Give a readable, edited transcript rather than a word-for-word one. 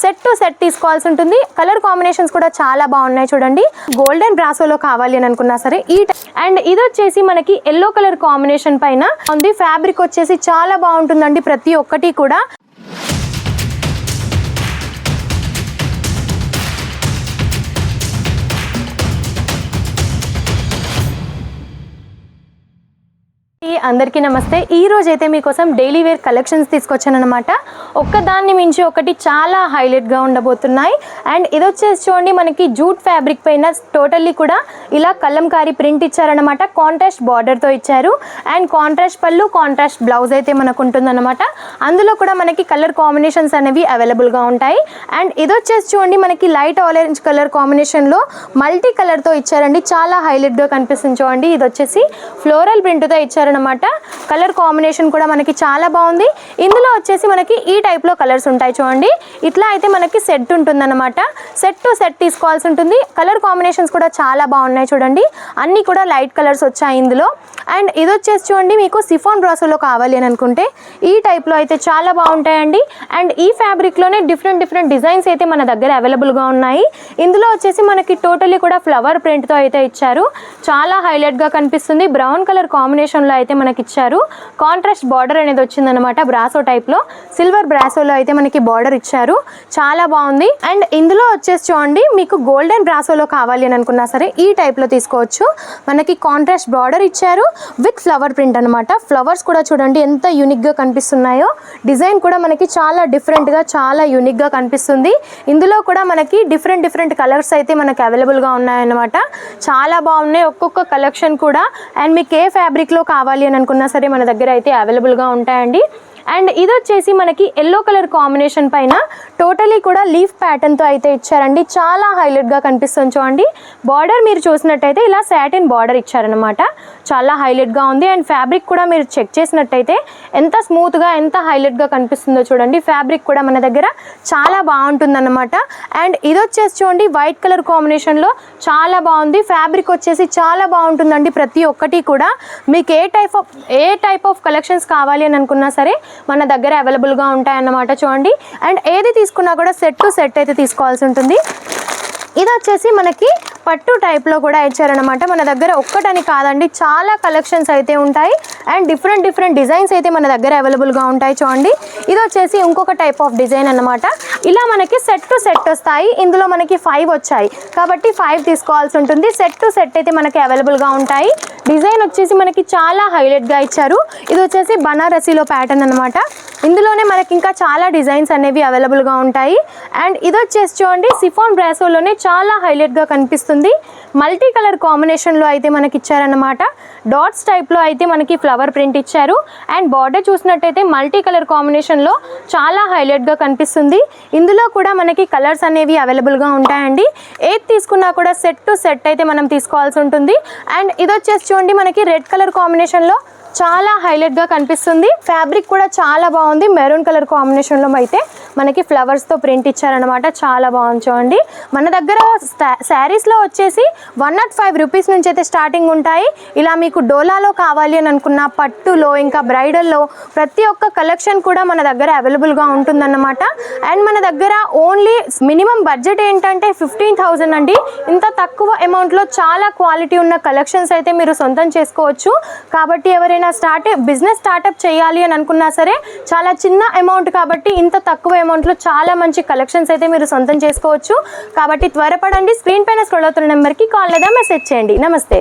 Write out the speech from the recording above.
Set to set తీసుకోవాల్సి ఉంటుంది. Colour combinations కూడా చాలా బాగున్నాయి చూడండి. గోల్డెన్ బ్రాసోలో కావాలి అని అనుకున్నా సరే అండ్ ఇది వచ్చేసి మనకి ఎల్లో కలర్ కాంబినేషన్ పైన ఉంది. ఫ్యాబ్రిక్ వచ్చేసి చాలా బాగుంటుందండి ప్రతి ఒక్కటి కూడా. అందరికీ నమస్తే. ఈ రోజు అయితే మీకోసం డైలీ వేర్ కలెక్షన్స్ తీసుకొచ్చాను అనమాట. ఒక్కదాన్ని మించి ఒకటి చాలా హైలైట్గా ఉండబోతున్నాయి. అండ్ ఇది వచ్చేసి చూడండి మనకి జూట్ ఫ్యాబ్రిక్ పైన టోటల్లీ కూడా ఇలా కలంకారీ ప్రింట్ ఇచ్చారనమాట. కాంట్రాస్ట్ బార్డర్తో ఇచ్చారు అండ్ కాంట్రాస్ట్ పళ్ళు, కాంట్రాస్ట్ బ్లౌజ్ అయితే మనకు ఉంటుందన్నమాట. అందులో కూడా మనకి కలర్ కాంబినేషన్స్ అనేవి అవైలబుల్గా ఉంటాయి. అండ్ ఇది వచ్చేసి చూడండి మనకి లైట్ ఆరెంజ్ కలర్ కాంబినేషన్లో మల్టీ కలర్తో ఇచ్చారండి. చాలా హైలైట్గా కనిపిస్తుంది చూడండి. ఇది వచ్చేసి ఫ్లోరల్ ప్రింట్తో ఇచ్చారనమాట. కలర్ కాంబినేషన్ కూడా మనకి చాలా బాగుంది. ఇందులో వచ్చేసి మనకి ఈ టైప్ లో కలర్స్ ఉంటాయి చూడండి. ఇట్లా అయితే మనకి సెట్ ఉంటుందన్నమాట. సెట్ టు సెట్ తీసుకోవాల్సి ఉంటుంది. కలర్ కాంబినేషన్స్ కూడా చాలా బాగున్నాయి చూడండి. అన్ని కూడా లైట్ కలర్స్ వచ్చాయి ఇందులో. అండ్ ఇది వచ్చేసి చూడండి మీకు సిఫాన్ బ్రాసోలో కావాలి అని అనుకుంటే ఈ టైప్ లో అయితే చాలా బాగుంటాయండి. అండ్ ఈ ఫ్యాబ్రిక్ లోనే డిఫరెంట్ డిజైన్స్ అయితే మన దగ్గర అవైలబుల్ గా ఉన్నాయి. ఇందులో వచ్చేసి మనకి టోటలీ కూడా ఫ్లవర్ ప్రింట్ తో అయితే ఇచ్చారు. చాలా హైలైట్ గా కనిపిస్తుంది. బ్రౌన్ కలర్ కాంబినేషన్ లో అయితే మనకి ఇచ్చారు. కాంట్రాస్ట్ బార్డర్ అనేది వచ్చిందనమాట. బ్రాసో టైప్ లో సిల్వర్ బ్రాసోలో అయితే మనకి బార్డర్ ఇచ్చారు. చాలా బాగుంది. అండ్ ఇందులో వచ్చేసి చూడండి మీకు గోల్డెన్ బ్రాసోలో కావాలి అని అనుకున్నా సరే ఈ టైప్ లో తీసుకోవచ్చు. మనకి కాంట్రాస్ట్ బార్డర్ ఇచ్చారు విత్ ఫ్లవర్ ప్రింట్ అనమాట. ఫ్లవర్స్ కూడా చూడండి ఎంత యూనిక్ గా కనిపిస్తున్నాయో. డిజైన్ కూడా మనకి చాలా డిఫరెంట్ గా చాలా యూనిక్ గా కనిపిస్తుంది. ఇందులో కూడా మనకి డిఫరెంట్ కలర్స్ అయితే మనకి అవైలబుల్ గా ఉన్నాయన్నమాట. చాలా బాగున్నాయి ఒక్కొక్క కలెక్షన్ కూడా. అండ్ మీకు ఏ ఫ్యాబ్రిక్ లో కావాలి అని అనుకున్నా సరే మన దగ్గర అయితే అవైలబుల్గా ఉంటాయండి. అండ్ ఇది వచ్చేసి మనకి ఎల్లో కలర్ కాంబినేషన్ పైన టోటలీ కూడా లీఫ్ ప్యాటర్న్తో అయితే ఇచ్చారండి. చాలా హైలైట్గా కనిపిస్తుంది చూడండి. బార్డర్ మీరు చూసినట్టయితే ఇలా సాటిన్ బార్డర్ ఇచ్చారనమాట. చాలా హైలైట్గా ఉంది. అండ్ ఫ్యాబ్రిక్ కూడా మీరు చెక్ చేసినట్టయితే ఎంత స్మూత్గా ఎంత హైలైట్గా కనిపిస్తుందో చూడండి. ఫ్యాబ్రిక్ కూడా మన దగ్గర చాలా బాగుంటుందన్నమాట. అండ్ ఇది వచ్చేసి చూడండి వైట్ కలర్ కాంబినేషన్లో చాలా బాగుంది. ఫ్యాబ్రిక్ వచ్చేసి చాలా బాగుంటుందండి ప్రతి ఒక్కటి కూడా. మీకు ఏ టైప్ ఆఫ్ కలెక్షన్స్ కావాలి అని అనుకున్నా సరే మన దగ్గర అవైలబుల్గా ఉంటాయన్నమాట చూడండి. అండ్ ఏది తీసుకున్నా కూడా సెట్ టు సెట్ అయితే తీసుకోవాల్సి ఉంటుంది. ఇది వచ్చేసి మనకి పట్టు టైప్లో కూడా ఇచ్చారనమాట. మన దగ్గర ఒక్కటని కాదండి చాలా కలెక్షన్స్ అయితే ఉంటాయి. అండ్ డిఫరెంట్ డిజైన్స్ అయితే మన దగ్గర అవైలబుల్గా ఉంటాయి చూడండి. ఇది వచ్చేసి ఇంకొక టైప్ ఆఫ్ డిజైన్ అనమాట. ఇలా మనకి సెట్ టు సెట్ వస్తాయి. ఇందులో మనకి 5 వచ్చాయి కాబట్టి 5 తీసుకోవాల్సి ఉంటుంది. సెట్ టు సెట్ అయితే మనకి అవైలబుల్గా ఉంటాయి. డిజైన్ వచ్చేసి మనకి చాలా హైలైట్గా ఇచ్చారు. ఇది వచ్చేసి బనారసీలో ప్యాటర్న్ అనమాట. ఇందులోనే మనకి ఇంకా చాలా డిజైన్స్ అనేవి అవైలబుల్గా ఉంటాయి. అండ్ ఇది వచ్చేసి చూడండి సిఫాన్ బ్రాసోలోనే చాలా హైలైట్గా కనిపిస్తుంది. మల్టీ కలర్ కాంబినేషన్లో అయితే మనకి ఇచ్చారనమాట. డాట్స్ టైప్లో అయితే మనకి ఫ్లవర్ ప్రింట్ ఇచ్చారు. అండ్ బార్డర్ చూసినట్టయితే మల్టీ కలర్ కాంబినేషన్లో చాలా హైలైట్గా కనిపిస్తుంది. ఇందులో కూడా మనకి కలర్స్ అనేవి అవైలబుల్గా ఉంటాయండి. ఏది తీసుకున్నా కూడా సెట్ టు సెట్ అయితే మనం తీసుకోవాల్సి ఉంటుంది. అండ్ ఇది వచ్చేసి చూడండి మనకి రెడ్ కలర్ కాంబినేషన్లో చాలా హైలైట్గా కనిపిస్తుంది. ఫ్యాబ్రిక్ కూడా చాలా బాగుంది. మెరూన్ కలర్ కాంబినేషన్లో అయితే మనకి ఫ్లవర్స్తో ప్రింట్ ఇచ్చారనమాట. చాలా బాగుంది చూడండి. మన దగ్గర శారీస్లో వచ్చేసి 105 రూపీస్ నుంచి అయితే స్టార్టింగ్ ఉంటాయి. ఇలా మీకు డోలాలో కావాలి అని అనుకున్న పట్టులో ఇంకా బ్రైడల్లో ప్రతి ఒక్క కలెక్షన్ కూడా మన దగ్గర అవైలబుల్గా ఉంటుందన్నమాట. అండ్ మన దగ్గర ఓన్లీ మినిమం బడ్జెట్ ఏంటంటే 15,000 అండి. ఇంత తక్కువ అమౌంట్లో చాలా క్వాలిటీ ఉన్న కలెక్షన్స్ అయితే మీరు సొంతం చేసుకోవచ్చు. కాబట్టి ఎవరైనా బిజినెస్ స్టార్ట్అప్ చేయాలి అని అనుకున్నా సరే చాలా చిన్న అమౌంట్ కాబట్టి ఇంత తక్కువ అమౌంట్లో చాలా మంచి కలెక్షన్స్ అయితే మీరు సొంతం చేసుకోవచ్చు. కాబట్టి త్వరపడండి. స్క్రీన్ పైన స్క్రోల్ అవుతున్న నెంబర్కి కాల్ లేదా మెసేజ్ చేయండి. నమస్తే.